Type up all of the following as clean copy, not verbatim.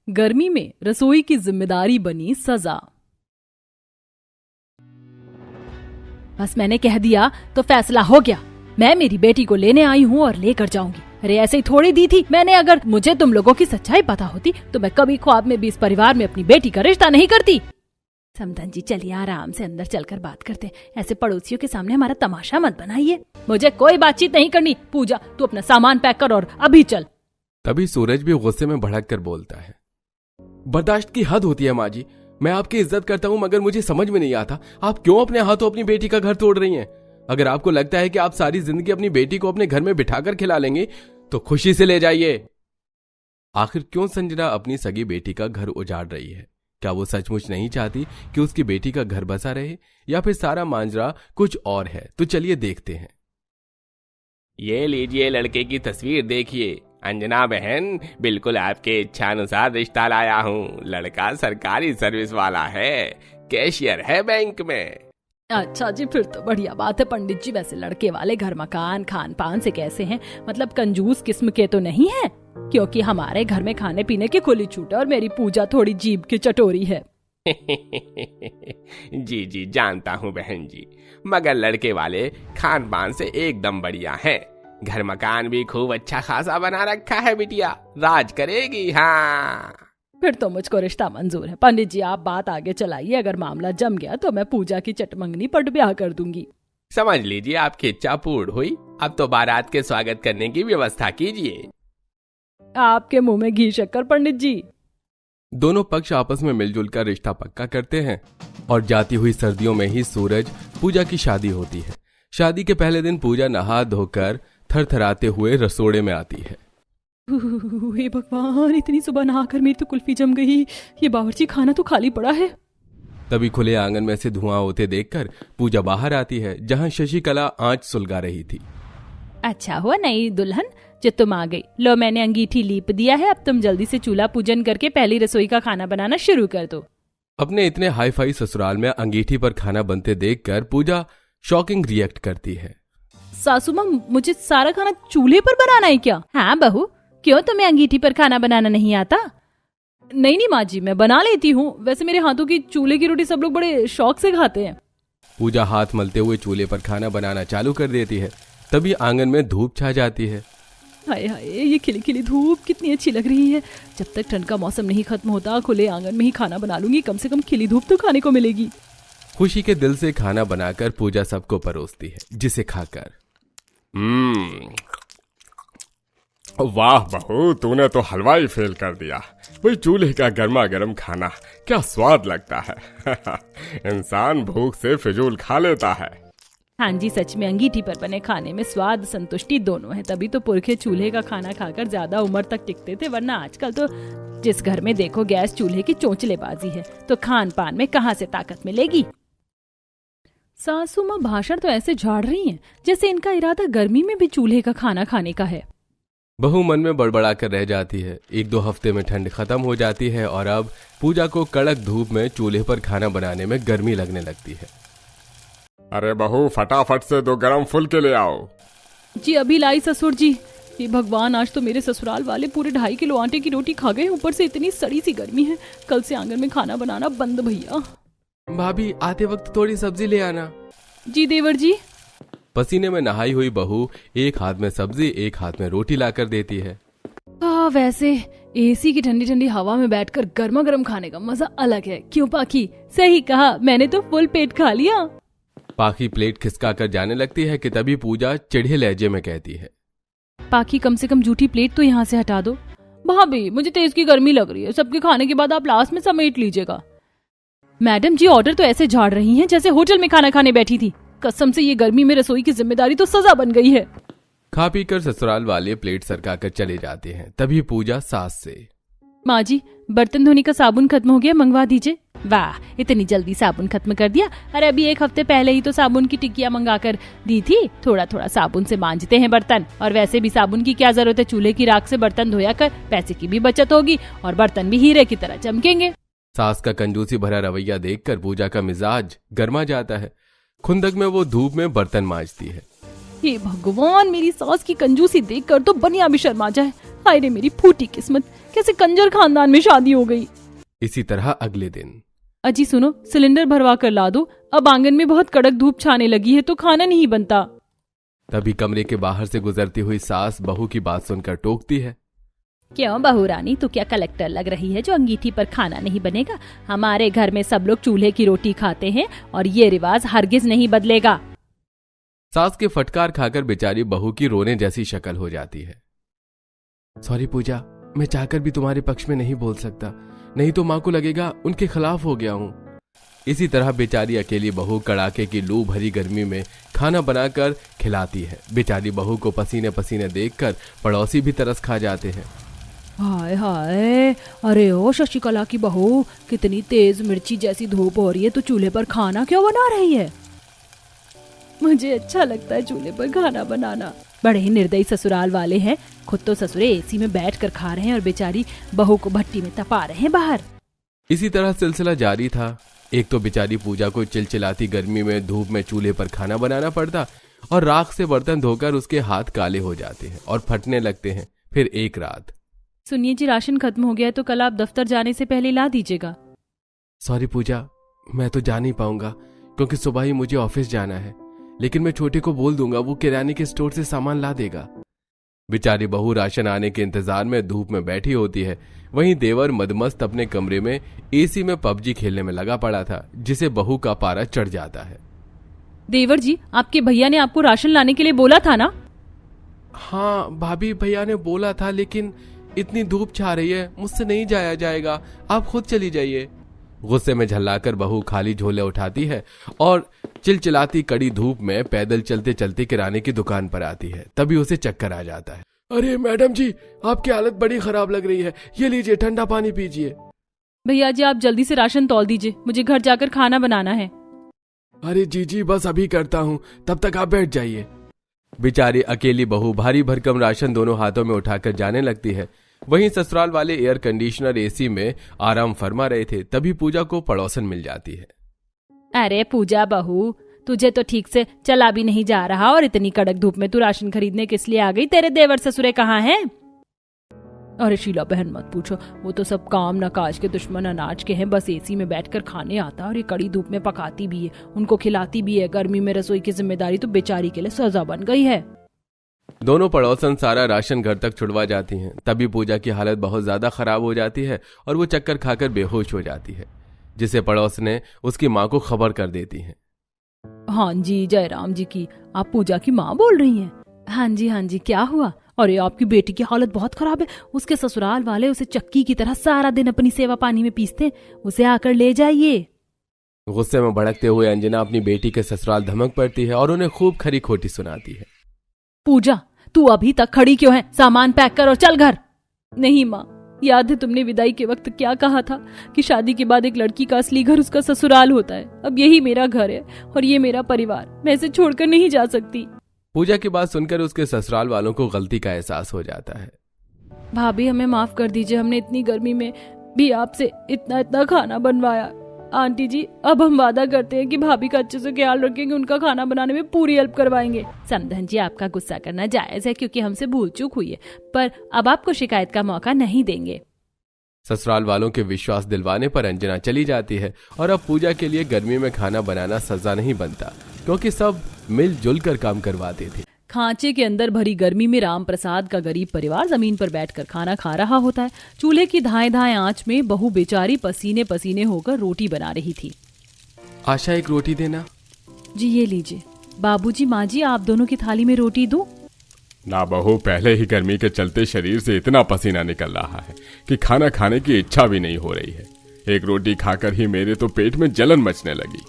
गर्मी में रसोई की जिम्मेदारी बनी सजा। बस मैंने कह दिया तो फैसला हो गया। मैं मेरी बेटी को लेने आई हूँ और लेकर जाऊंगी। अरे ऐसे ही थोड़ी दी थी मैंने। अगर मुझे तुम लोगों की सच्चाई पता होती तो मैं कभी ख्वाब में भी इस परिवार में अपनी बेटी का रिश्ता नहीं करती। समधन जी चलिए आराम से अंदर चलकर बात करते हैं। ऐसे पड़ोसियों के सामने हमारा तमाशा मत बनाइए। मुझे कोई बातचीत नहीं करनी। पूजा तू अपना सामान पैक कर और अभी चल। तभी सूरज भी गुस्से में भड़क कर बोलता है, बर्दाश्त की हद होती है माँ जी। मैं आपकी इज्जत करता हूँ मगर मुझे समझ में नहीं आता आप क्यों अपने हाथों अपनी बेटी का घर तोड़ रही हैं। अगर आपको लगता है कि आप सारी जिंदगी अपनी बेटी को अपने घर में बिठाकर खिला लेंगे तो खुशी से ले जाइए। आखिर क्यों संजना अपनी सगी बेटी का घर उजाड़ रही है? क्या वो सचमुच नहीं चाहती कि उसकी बेटी का घर बसा रहे या फिर सारा मांजरा कुछ और है? तो चलिए देखते हैं। ये लीजिए लड़के की तस्वीर देखिए। अंजना बहन, बिल्कुल आपके इच्छानुसार रिश्ता लाया हूँ। लड़का सरकारी सर्विस वाला है, कैशियर है बैंक में। अच्छा जी फिर तो बढ़िया बात है पंडित जी। वैसे लड़के वाले घर मकान खान पान से कैसे हैं? मतलब कंजूस किस्म के तो नहीं है? क्योंकि हमारे घर में खाने पीने की खुली छूट है और मेरी पूजा थोड़ी जीभ की चटोरी है। जी जी जानता हूँ बहन जी, मगर लड़के वाले खान पान से एकदम बढ़िया हैं। घर मकान भी खूब अच्छा खासा बना रखा है बिटिया, राज करेगी। हाँ फिर तो मुझको रिश्ता मंजूर है। पंडित जी आप बात आगे चलाइए। अगर मामला जम गया तो मैं पूजा की चटमंगनी पट ब्याह कर दूंगी। समझ लीजिए आपकी इच्छा पूर्ण हुई। अब तो बारात के स्वागत करने की व्यवस्था कीजिए। आपके मुंह में घी शक्कर पंडित जी। दोनों पक्ष आपस में मिलजुल कर रिश्ता पक्का करते हैं और जाती हुई सर्दियों में ही सूरज पूजा की शादी होती है। शादी के पहले दिन पूजा नहा धोकर थरथराते हुए रसोड़े में आती है। हे भगवान, इतनी सुबह नहाकर मेरी तो कुल्फी जम गई। ये बावर्ची खाना तो खाली पड़ा है। तभी खुले आंगन में से धुआं होते देखकर पूजा बाहर आती है, जहां शशिकला आंच सुलगा रही थी। अच्छा हुआ नई दुल्हन जो तुम आ गई। लो मैंने अंगीठी लीप दिया है। अब तुम जल्दी से चूल्हा पूजन करके पहली रसोई का खाना बनाना शुरू कर दो। अपने इतने हाई फाई ससुराल में अंगीठी पर खाना बनते देखकर पूजा शॉकिंग रिएक्ट करती है। सासू माँ मुझे सारा खाना चूल्हे पर बनाना है क्या? हाँ बहू, क्यों तुम्हें अंगीठी पर खाना बनाना नहीं आता? नहीं माँ जी मैं बना लेती हूँ। वैसे मेरे हाथों की चूल्हे की रोटी सब लोग बड़े शौक से खाते हैं। पूजा हाथ मलते हुए चूल्हे पर खाना बनाना चालू कर देती है। तभी आंगन में धूप छा जाती है। हाय हाय, ये खिली खिली धूप कितनी अच्छी लग रही है। जब तक ठंड का मौसम नहीं खत्म होता खुले आंगन में ही खाना बना लूंगी। कम से कम खिली धूप तो खाने को मिलेगी। खुशी के दिल से खाना बनाकर पूजा सबको परोसती है, जिसे खाकर वाह बहू, तूने तो हलवाई फेल कर दिया। वही चूल्हे का गर्मा गर्म खाना क्या स्वाद लगता है। इंसान भूख से फिजूल खा लेता है। हाँ जी सच में अंगीठी पर बने खाने में स्वाद संतुष्टि दोनों है। तभी तो पुरखे चूल्हे का खाना खाकर ज्यादा उम्र तक टिकते थे। वरना आजकल तो जिस घर में देखो गैस चूल्हे की चोंचलेबाजी है, तो खान पान में कहाँ से ताकत मिलेगी। सासू माँ भाषण तो ऐसे झाड़ रही हैं जैसे इनका इरादा गर्मी में भी चूल्हे का खाना खाने का है। बहू मन में बड़बड़ा कर रह जाती है। 1-2 हफ्ते में ठंड खत्म हो जाती है और अब पूजा को कड़क धूप में चूल्हे पर खाना बनाने में गर्मी लगने लगती है। अरे बहू फटाफट से 2 गरम फुलके ले आओ। जी अभी लाई ससुर जी। ये भगवान, आज तो मेरे ससुराल वाले पूरे 2.5 किलो आटे की रोटी खा गए। ऊपर से इतनी सड़ी सी गर्मी है। कल से आंगन में खाना बनाना बंद भैया। भाभी आते वक्त थोड़ी सब्जी ले आना। जी देवर जी। पसीने में नहाई हुई बहू एक हाथ में सब्जी एक हाथ में रोटी लाकर देती है। वैसे एसी की ठंडी ठंडी हवा में बैठकर गर्मा गर्म खाने का मजा अलग है। क्यों पाखी? सही कहा, मैंने तो फुल पेट खा लिया। पाखी प्लेट खिसका कर जाने लगती है कि तभी पूजा चिढ़े लहजे में कहती है, पाखी कम से कम जूठी प्लेट तो यहाँ से हटा दो। भाभी मुझे तेज की गर्मी लग रही है। सबके खाने के बाद आप लास्ट में समेट लीजिएगा। मैडम जी ऑर्डर तो ऐसे झाड़ रही हैं जैसे होटल में खाना खाने बैठी थी। कसम से ये गर्मी में रसोई की जिम्मेदारी तो सजा बन गई है। खा पी कर ससुराल वाले प्लेट सरका कर चले जाते हैं। तभी पूजा सास से, माँ जी बर्तन धोने का साबुन खत्म हो गया, मंगवा दीजिए। वाह, इतनी जल्दी साबुन खत्म कर दिया। अरे अभी 1 हफ्ते पहले ही तो साबुन की टिकिया मंगा कर दी थी। थोड़ा थोड़ा साबुन से मांजते हैं बर्तन। और वैसे भी साबुन की क्या जरूरत है? चूल्हे की राख से बर्तन धोया कर, पैसे की भी बचत होगी और बर्तन भी हीरे की तरह चमकेंगे। सास का कंजूसी भरा रवैया देखकर पूजा का मिजाज गर्मा जाता है। खुंदक में वो धूप में बर्तन मांजती है। हे भगवान, मेरी सास की कंजूसी देखकर तो बनिया भी शर्मा जाए। हाय रे मेरी फूटी किस्मत, कैसे कंजर खानदान में शादी हो गई। इसी तरह अगले दिन। अजी सुनो, सिलेंडर भरवा कर ला दो, अब आंगन में बहुत कड़क धूप छाने लगी है तो खाना नहीं बनता। तभी कमरे के बाहर से गुजरती हुई सास बहू की बात सुनकर टोकती है। क्यों बहू रानी, तू क्या कलेक्टर लग रही है जो अंगीठी पर खाना नहीं बनेगा? हमारे घर में सब लोग चूल्हे की रोटी खाते हैं और ये रिवाज हरगिज नहीं बदलेगा। सास के फटकार खाकर बेचारी बहू की रोने जैसी शक्ल हो जाती है। सॉरी पूजा, मैं चाहकर भी तुम्हारे पक्ष में नहीं बोल सकता, नहीं तो माँ को लगेगा उनके खिलाफ हो गया हूँ। इसी तरह बेचारी अकेली बहू कड़ाके की लू भरी गर्मी में खाना बनाकर खिलाती है। बेचारी बहू को पसीने पसीने देखकर पड़ोसी भी तरस खा जाते हैं। हाय हाय, अरे ओ शशिकला की बहू, कितनी तेज मिर्ची जैसी धूप हो रही है, तो चूल्हे पर खाना क्यों बना रही है? मुझे अच्छा लगता है चूल्हे पर खाना बनाना। बड़े ही निर्दयी ससुराल वाले हैं, खुद तो ससुरे एसी में बैठ कर खा रहे हैं और बेचारी बहू को भट्टी में तपा रहे हैं बाहर। इसी तरह सिलसिला जारी था। एक तो बेचारी पूजा को चिलचिलाती गर्मी में धूप में चूल्हे पर खाना बनाना पड़ता और राख से बर्तन धोकर उसके हाथ काले हो जाते हैं और फटने लगते हैं। फिर एक रात। सुनिए जी, राशन खत्म हो गया है तो कल आप दफ्तर जाने से पहले ला दीजिएगा। सॉरी पूजा, मैं तो जा नहीं पाऊंगा क्योंकि सुबह ही मुझे ऑफिस जाना है, लेकिन मैं छोटे को बोल दूंगा, वो किराने के स्टोर से सामान ला देगा। बेचारी बहू राशन आने के इंतजार में धूप में बैठी होती है। वहीं देवर मदमस्त अपने कमरे में एसी में पबजी खेलने में लगा पड़ा था, जिसे बहू का पारा चढ़ जाता है। देवर जी, आपके भैया ने आपको राशन लाने के लिए बोला था ना? हाँ भाभी, भैया ने बोला था, लेकिन इतनी धूप छा रही है, मुझसे नहीं जाया जाएगा, आप खुद चली जाइए। गुस्से में झल्लाकर बहू खाली झोले उठाती है और चिलचिलाती कड़ी धूप में पैदल चलते चलते किराने की दुकान पर आती है। तभी उसे चक्कर आ जाता है। अरे मैडम जी, आपकी हालत बड़ी खराब लग रही है, ये लीजिए ठंडा पानी पीजिए। भैया जी, आप जल्दी से राशन तौल दीजिए, मुझे घर जाकर खाना बनाना है। अरे जी बस अभी करता हूँ, तब तक आप बैठ जाइए। बेचारी अकेली बहू भारी भरकम राशन दोनों हाथों में उठाकर जाने लगती है। वहीं ससुराल वाले एयर कंडीशनर एसी में आराम फरमा रहे थे। तभी पूजा को पड़ोसन मिल जाती है। अरे पूजा बहू, तुझे तो ठीक से चला भी नहीं जा रहा और इतनी कड़क धूप में तू राशन खरीदने किस लिए आ गई? तेरे देवर ससुरे कहाँ हैं? अरे शीला बहन मत पूछो, वो तो सब काम नकाज के दुश्मन अनाज के हैं। बस एसी में बैठकर खाने आता और ये कड़ी धूप में पकाती भी है, उनको खिलाती भी है। गर्मी में रसोई की जिम्मेदारी तो बेचारी के लिए सजा बन गई है। दोनों पड़ोसन सारा राशन घर तक छुड़वा जाती हैं। तभी पूजा की हालत बहुत ज्यादा खराब हो जाती है और वो चक्कर खाकर बेहोश हो जाती है, जिसे पड़ोस ने उसकी माँ को खबर कर देती है। हाँ जी, जयराम जी की आप पूजा की माँ बोल रही हैं? हाँ जी, क्या हुआ? अरे आपकी बेटी की हालत बहुत खराब है, उसके ससुराल वाले उसे चक्की की तरह सारा दिन अपनी सेवा पानी में पीसते, उसे आकर ले जाइए। गुस्से में भड़कते हुए अंजना अपनी बेटी के ससुराल धमक पड़ती है और उन्हें खूब खरी खोटी सुनाती है। पूजा, तू अभी तक खड़ी क्यों है? सामान पैक कर और चल घर। नहीं माँ, याद है तुमने विदाई के वक्त क्या कहा था कि शादी के बाद एक लड़की का असली घर उसका ससुराल होता है। अब यही मेरा घर है और ये मेरा परिवार, मैं इसे छोड़कर नहीं जा सकती। पूजा की बात सुनकर उसके ससुराल वालों को गलती का एहसास हो जाता है। भाभी, हमें माफ कर दीजिए, हमने इतनी गर्मी में भी आपसे इतना खाना बनवाया। आंटी जी, अब हम वादा करते हैं कि भाभी का अच्छे से ख्याल रखेंगे, उनका खाना बनाने में पूरी हेल्प करवाएंगे। समधन जी, आपका गुस्सा करना जायज है क्योंकि हमसे भूल चूक हुई है, पर अब आपको शिकायत का मौका नहीं देंगे। ससुराल वालों के विश्वास दिलवाने पर अंजना चली जाती है और अब पूजा के लिए गर्मी में खाना बनाना सजा नहीं बनता, क्योंकि सब मिलजुल कर काम करवाते थे। खांचे के अंदर भरी गर्मी में राम प्रसाद का गरीब परिवार जमीन पर बैठकर खाना खा रहा होता है। चूल्हे की धाएं धाएं आंच में बहू बेचारी पसीने पसीने होकर रोटी बना रही थी। आशा, एक रोटी देना। जी ये लीजिए। बाबूजी, माँ जी, आप दोनों की थाली में रोटी दूं? ना बहू, पहले ही गर्मी के चलते शरीर से इतना पसीना निकल रहा है कि खाना खाने की इच्छा भी नहीं हो रही है। एक रोटी खाकर ही मेरे तो पेट में जलन मचने लगी।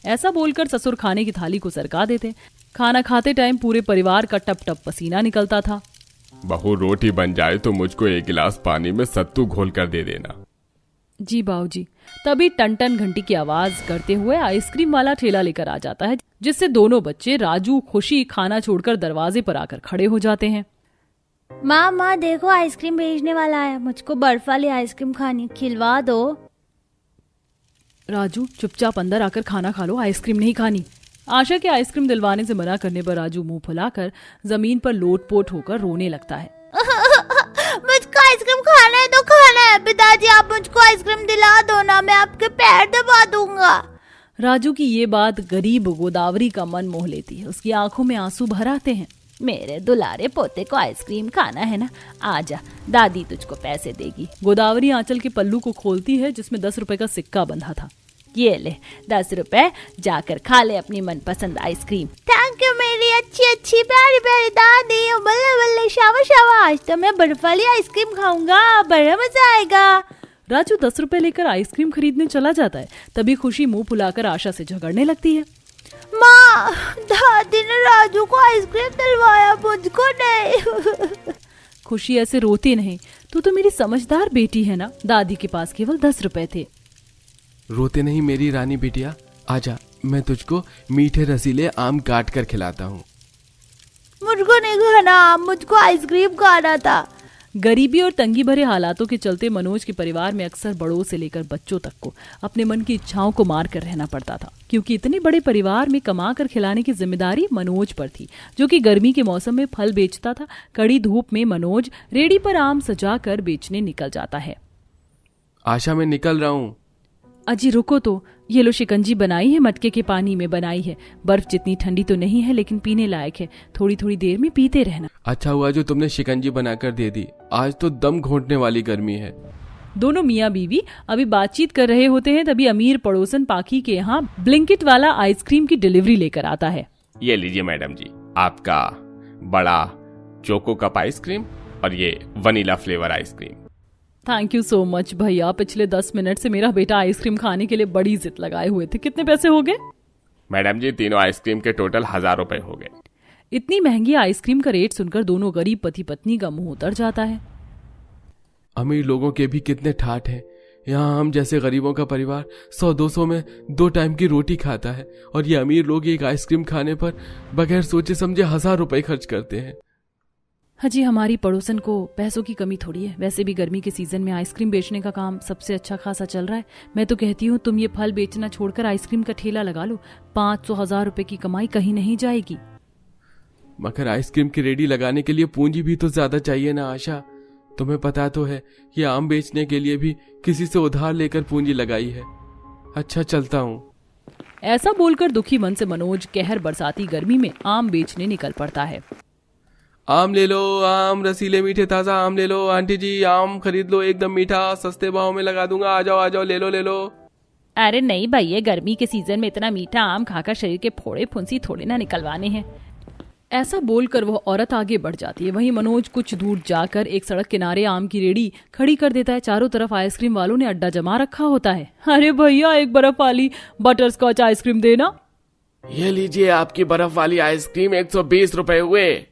ऐसा बोलकर ससुर खाने की थाली को सरका देते। खाना खाते टाइम पूरे परिवार का टप टप पसीना निकलता था। बहू, रोटी बन जाए तो मुझको एक गिलास पानी में सत्तू घोल कर दे देना। जी बाबूजी। तभी टन टन घंटी की आवाज करते हुए आइसक्रीम वाला ठेला लेकर आ जाता है, जिससे दोनों बच्चे राजू खुशी खाना छोड़कर दरवाजे पर आकर खड़े हो जाते हैं। माँ देखो, आइसक्रीम भेजने वाला है, मुझको बर्फ वाली आइसक्रीम खानी, खिलवा दो। राजू, चुपचाप अंदर आकर खाना खा लो, आइसक्रीम नहीं खानी। आशा के आइसक्रीम दिलवाने से मना करने पर राजू मुंह फुलाकर जमीन पर लोटपोट होकर रोने लगता है। मुझको आइसक्रीम खाना है तो खाना है। पिताजी आप मुझको आइसक्रीम दिला दो ना, मैं आपके पैर दबा दूंगा। राजू की ये बात गरीब गोदावरी का मन मोह लेती है। उसकी आंखों में आंसू भर आते हैं। मेरे दुलारे पोते को आइसक्रीम खाना है ना, आजा, दादी तुझको पैसे देगी। गोदावरी आंचल के पल्लू को खोलती है जिसमें 10 रुपए का सिक्का बंधा था। ये ले 10 रुपए, जाकर खा ले अपनी मनपसंद आइसक्रीम। थैंक यू मेरी अच्छी अच्छी प्यारी प्यारी दादी। बल्ले बल्ले शावा शावा, आज तो मैं बर्फ वाली आइसक्रीम खाऊंगा, बड़ा मजा आएगा। राजू 10 रुपए लेकर आइसक्रीम खरीदने चला जाता है। तभी खुशी मुंह फुलाकर आशा से झगड़ने लगती है। माँ, दादी ने राजू को आइसक्रीम दिलवाया, मुझको नहीं। खुशी ऐसे रोती नहीं, तू तो मेरी समझदार बेटी है ना। दादी के पास केवल 10 रुपए थे। रोते नहीं मेरी रानी बिटिया, आजा, मैं तुझको मीठे रसीले आम काट कर खिलाता हूँ। मुझको नहीं खाना, मुझको आइसक्रीम खाना था। गरीबी और तंगी भरे हालातों के चलते मनोज के परिवार में अक्सर बड़ों से लेकर बच्चों तक को अपने मन की इच्छाओं को मार कर रहना पड़ता था, क्योंकि इतने बड़े परिवार में कमा कर खिलाने की जिम्मेदारी मनोज पर थी, जो कि गर्मी के मौसम में फल बेचता था। कड़ी धूप में मनोज रेडी पर आम सजा कर बेचने निकल जाता है। आशा, मैं निकल रहा हूँ। अजी रुको तो, ये लो शिकंजी बनाई है, मटके के पानी में बनाई है। बर्फ जितनी ठंडी तो नहीं है लेकिन पीने लायक है, थोड़ी थोड़ी देर में पीते रहना। अच्छा हुआ जो तुमने शिकंजी बनाकर दे दी, आज तो दम घोंटने वाली गर्मी है। दोनों मियाँ बीवी अभी बातचीत कर रहे होते हैं, तभी अमीर पड़ोसन पाखी के यहाँ ब्लिंकिट वाला आइसक्रीम की डिलीवरी लेकर आता है। ये लीजिए मैडम जी, आपका बड़ा चोको कप आइसक्रीम और ये vanilla flavour ice cream. Thank you so much भैया, पिछले 10 मिनट से मेरा बेटा आइसक्रीम खाने के लिए बड़ी जिद लगाए हुए थे। कितने पैसे हो गए? मैडम जी, तीनों आइसक्रीम के टोटल 1000 रुपए हो गए। इतनी महंगी आइसक्रीम का रेट सुनकर दोनों गरीब पति पत्नी का मुंह उतर जाता है। अमीर लोगों के भी कितने ठाठ हैं। यहाँ हम जैसे गरीबों का परिवार 100-200 में 2 टाइम की रोटी खाता है, और ये अमीर लोग एक आइसक्रीम खाने पर बगैर सोचे समझे 1000 रुपए खर्च करते हैं। हाजी, हमारी पड़ोसन को पैसों की कमी थोड़ी है। वैसे भी गर्मी के सीजन में आइसक्रीम बेचने का काम सबसे अच्छा खासा चल रहा है। मैं तो कहती हूँ तुम ये फल बेचना छोड़कर आइसक्रीम का ठेला लगा लो, 500-1000 रुपए की कमाई कहीं नहीं जाएगी। मगर आइसक्रीम की रेडी लगाने के लिए पूंजी भी तो ज्यादा चाहिए ना आशा। तुम्हें पता तो है ये आम बेचने के लिए भी किसी से उधार लेकर पूंजी लगाई है। अच्छा, चलता हूँ। ऐसा बोलकर दुखी मन से मनोज कहर बरसाती गर्मी में आम बेचने निकल पड़ता है। आम ले लो, आम रसीले मीठे ताजा आम ले लो। आंटी जी, आम खरीद लो, एकदम मीठा, सस्ते भाव में लगा दूंगा। आ जाओ, ले लो। अरे नहीं भाई, ये गर्मी के सीजन में इतना मीठा आम खाकर शरीर के फोड़े फुंसी थोड़े ना निकलवाने हैं। ऐसा बोलकर वह औरत आगे बढ़ जाती है। वहीं मनोज कुछ दूर जाकर एक सड़क किनारे आम की रेडी खड़ी कर देता है। चारों तरफ आइसक्रीम वालों ने अड्डा जमा रखा होता है। अरे भैया, एक बर्फ वाली बटर स्कॉच आइसक्रीम देना। ये लीजिए आपकी बर्फ वाली आइसक्रीम, 120 रुपए हुए।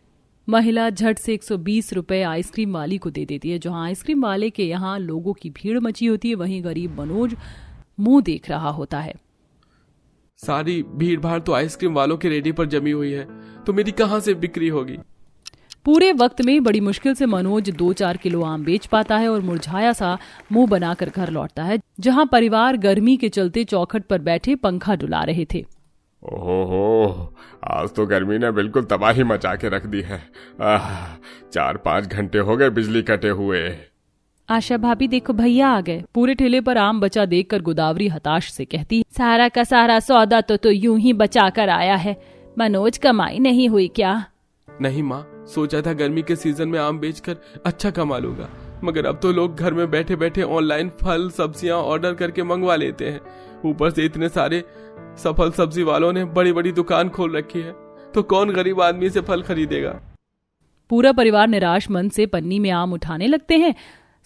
महिला झट से 120 रुपए आइसक्रीम वाली को दे देती है। जहां आइसक्रीम वाले के यहाँ लोगों की भीड़ मची होती है, वहीं गरीब मनोज मुंह देख रहा होता है। सारी भीड़ भाड़ तो आइसक्रीम वालों के रेडी पर जमी हुई है, तो मेरी कहां से बिक्री होगी। पूरे वक्त में बड़ी मुश्किल से मनोज 2-4 किलो आम बेच पाता है और मुरझाया सा मुंह बनाकर घर लौटता है, जहां परिवार गर्मी के चलते चौखट पर बैठे पंखा डुला रहे थे। ओहो, आज तो गर्मी ने बिल्कुल तबाही मचा के रख दी है। 4-5 घंटे हो गए बिजली कटे हुए। आशा भाभी, देखो भैया आ गए। पूरे ठेले पर आम बचा देखकर गोदावरी हताश से कहती है, सारा का सारा सौदा तो यूं ही बचा कर आया है। मनोज, कमाई नहीं हुई क्या? नहीं माँ, सोचा था गर्मी के सीजन में आम बेचकर अच्छा कमा लूंगा, मगर अब तो लोग घर में बैठे बैठे ऑनलाइन फल सब्जियां ऑर्डर करके मंगवा लेते हैं। ऊपर से इतने सारे सफल सब्जी वालों ने बड़ी बड़ी दुकान खोल रखी है, तो कौन गरीब आदमी से फल खरीदेगा। पूरा परिवार निराश मन से पन्नी में आम उठाने लगते हैं।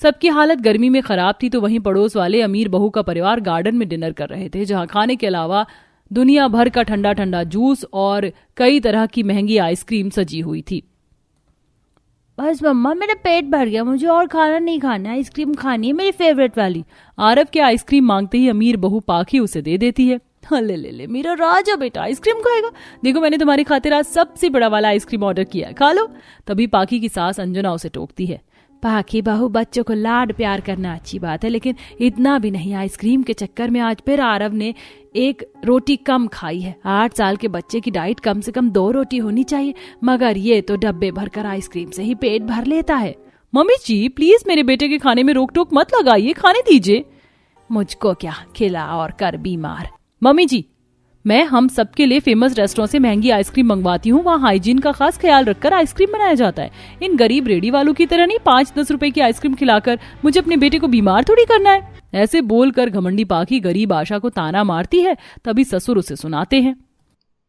सबकी हालत गर्मी में खराब थी, तो वहीं पड़ोस वाले अमीर बहू का परिवार गार्डन में डिनर कर रहे थे, जहां खाने के अलावा दुनिया भर का ठंडा ठंडा जूस और कई तरह की महंगी आइसक्रीम सजी हुई थी। बस मम्मा, मेरा पेट भर गया, मुझे और खाना नहीं खाना, आइसक्रीम खानी है मेरी फेवरेट वाली। आरव के आइसक्रीम मांगते ही अमीर बहू पाखी उसे दे देती है। ले मेरा राजा बेटा आइसक्रीम खाएगा। देखो, मैंने तुम्हारी खातिर आज सबसे बड़ा वाला आइसक्रीम ऑर्डर किया है, खा लो। तभी पाखी की सास अंजना उसे टोकती है, पाखी बहू, बच्चों को लाड प्यार करना अच्छी बात है, लेकिन इतना भी नहीं। आइसक्रीम के चक्कर में आज फिर आरव ने एक रोटी कम खाई है। 8 साल के बच्चे की डाइट कम से कम 2 रोटी होनी चाहिए, मगर ये तो डब्बे भरकर आइसक्रीम से ही पेट भर लेता है। मम्मी जी प्लीज मेरे बेटे के खाने में रोक टोक मत लगाइए, खाने दीजिए। मुझको क्या, खिला और कर बीमार। मम्मी जी, मैं हम सबके लिए फेमस रेस्टोरेंट से महंगी आइसक्रीम मंगवाती हूँ, वहाँ हाइजीन का खास ख्याल रखकर आइसक्रीम बनाया जाता है। इन गरीब रेडी वालों की तरह नहीं 5-10 रुपए की आइसक्रीम खिलाकर मुझे अपने बेटे को बीमार थोड़ी करना है। ऐसे बोलकर घमंडी पाखी गरीब आशा को ताना मारती है, तभी ससुर उसे सुनाते हैं।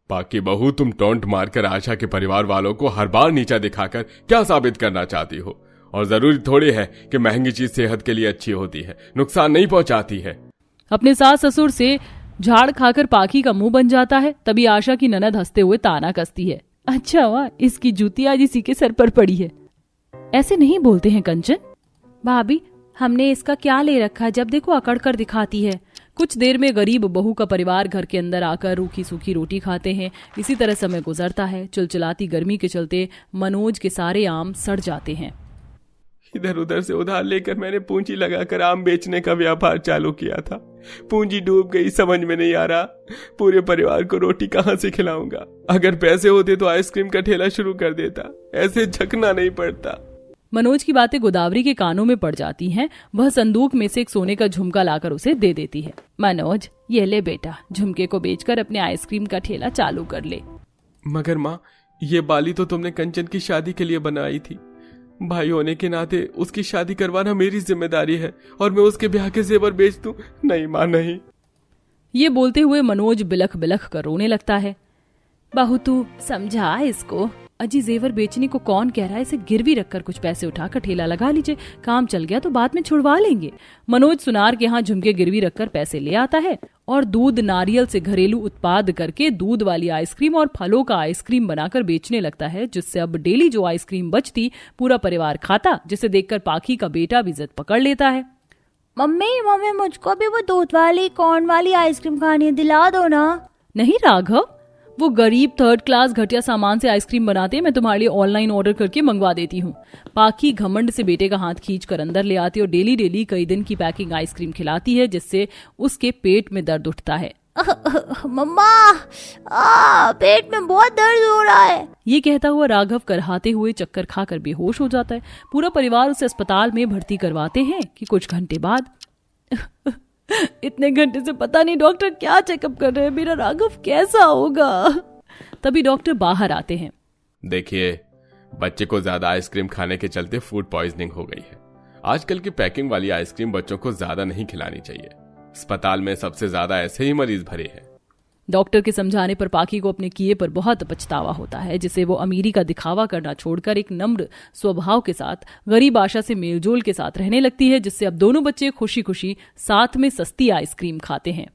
पाकी बहू, तुम टोंट मारकर आशा के परिवार वालों को हर बार नीचा दिखाकर क्या साबित करना चाहती हो? और जरूरी थोड़ी है कि महंगी चीज सेहत के लिए अच्छी होती है, नुकसान नहीं पहुंचाती है। अपने सास ससुर से झाड़ खाकर पाखी का मुंह बन जाता है। तभी आशा की ननद हंसते हुए ताना कसती है, अच्छा हुआ इसकी जूती आज इसी के सर पर पड़ी है। ऐसे नहीं बोलते हैं कंचन। भाभी, हमने इसका क्या ले रखा, जब देखो अकड़ कर दिखाती है। कुछ देर में गरीब बहू का परिवार घर के अंदर आकर रूखी सूखी रोटी खाते हैं। इसी तरह समय गुजरता है। चिलचिलाती गर्मी के चलते मनोज के सारे आम सड़ जाते हैं। इधर उधर से उधार लेकर मैंने पूंजी लगाकर आम बेचने का व्यापार चालू किया था। पूंजी डूब गई, समझ में नहीं आ रहा पूरे परिवार को रोटी कहाँ से खिलाऊंगा। अगर पैसे होते तो आइसक्रीम का ठेला शुरू कर देता, ऐसे झकना नहीं पड़ता। मनोज की बातें गोदावरी के कानों में पड़ जाती हैं। वह संदूक में से एक सोने का झुमका लाकर उसे दे देती है। मनोज, ये ले बेटा, झुमके को बेचकर अपने आइसक्रीम का ठेला चालू कर ले। मगर माँ, ये बाली तो तुमने कंचन की शादी के लिए बनाई थी। भाई होने के नाते उसकी शादी करवाना मेरी जिम्मेदारी है, और मैं उसके ब्याह के जेवर बेच दूं? नहीं माँ, नहीं। ये बोलते हुए मनोज बिलख बिलख कर रोने लगता है। बहू तू समझा इसको। अजी, जेवर बेचने को कौन कह रहा है? इसे गिरवी रखकर कुछ पैसे उठाकर ठेला लगा लीजिए, काम चल गया तो बाद में छुड़वा लेंगे। मनोज सुनार के यहाँ झुमके गिरवी रखकर पैसे ले आता है और दूध नारियल से घरेलू उत्पाद करके दूध वाली आइसक्रीम और फलों का आइसक्रीम बनाकर बेचने लगता है, जिससे अब डेली जो आइसक्रीम बचती पूरा परिवार खाता, जिसे देखकर पाखी का बेटा भी जिद पकड़ लेता है। मम्मी मुझको भी वो दूध वाली कॉर्न वाली आइसक्रीम खानी है, दिला दो ना। नहीं राघव, वो गरीब 3rd क्लास घटिया सामान से आइसक्रीम बनाते हैं, मैं तुम्हारे लिए ऑनलाइन ऑर्डर करके मंगवा देती हूँ। पाखी घमंड से बेटे का हाथ खींचकर अंदर ले आती और डेली डेली कई दिन की पैकिंग आइसक्रीम खिलाती है, जिससे उसके पेट में दर्द उठता है। मम्मा, पेट में बहुत दर्द हो रहा है। ये कहता हुआ राघव करहाते हुए चक्कर खाकर बेहोश हो जाता है। पूरा परिवार उसे अस्पताल में भर्ती करवाते हैं कि कुछ घंटे बाद इतने घंटे से पता नहीं डॉक्टर क्या चेकअप कर रहे हैं, मेरा राघव कैसा होगा। तभी डॉक्टर बाहर आते हैं। देखिए, बच्चे को ज्यादा आइसक्रीम खाने के चलते फूड पॉइजनिंग हो गई है। आजकल की पैकिंग वाली आइसक्रीम बच्चों को ज्यादा नहीं खिलानी चाहिए। अस्पताल में सबसे ज्यादा ऐसे ही मरीज भरे हैं। डॉक्टर के समझाने पर पाखी को अपने किए पर बहुत पछतावा होता है, जिसे वो अमीरी का दिखावा करना छोड़कर एक नम्र स्वभाव के साथ गरीब आशा से मेलजोल के साथ रहने लगती है, जिससे अब दोनों बच्चे खुशी खुशी साथ में सस्ती आइसक्रीम खाते हैं।